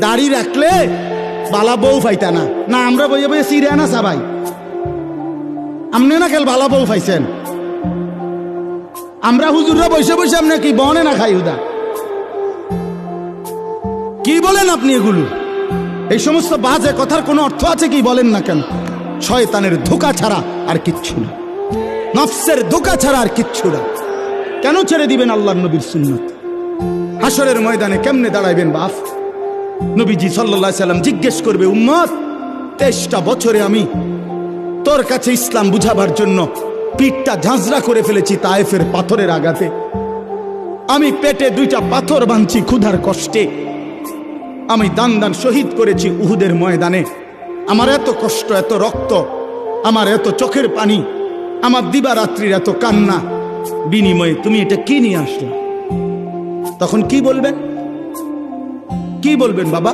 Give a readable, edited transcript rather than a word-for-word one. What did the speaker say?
দাড়ি রাখলে বালা বউ পাইতা না। না আমরা বইয়ে বইয়ে সিরে না সবাই, আপনি না খেল বালা বউ পাইছেন। আমরা হুজুররা বসে বসে আপনি কি বনে না খাই হুদা? কি বলেন আপনি এগুলো? এই সমস্ত বাজে কথার কোনো অর্থ আছে কি বলেন না কেন? শয়তানের ধোঁকা ছাড়া আর কিচ্ছু না, নফসের ধোঁকা ছাড়া আর কিচ্ছু না। কেন ছেড়ে দিবেন আল্লাহর নবীর সুন্নাত? হাসরের ময়দানে কেমনে দাঁড়াইবেন বাপ? নবীজি সাল্লাল্লাহু আলাইহি সাল্লাম জিজ্ঞেস করবে, উম্মত 23টা বছরে আমি তোর কাছে ইসলাম বুঝাবার জন্য পিঠটা ঝাঁঝরা করে ফেলেছি তায়েফের পাথরের আঘাতে। আমি পেটে 2টা পাথর বাঁধছি ক্ষুধার কষ্টে। আমি দান দান শহীদ করেছি উহুদের ময়দানে। আমার এত কষ্ট, এত রক্ত, আমার এত চোখের পানি, আমার দিবারাত্রির এত কান্না, বিনিময়ে তুমি এটা কি নিয়ে আসলে? তখন কি বলবেন? কি বলবেন বাবা?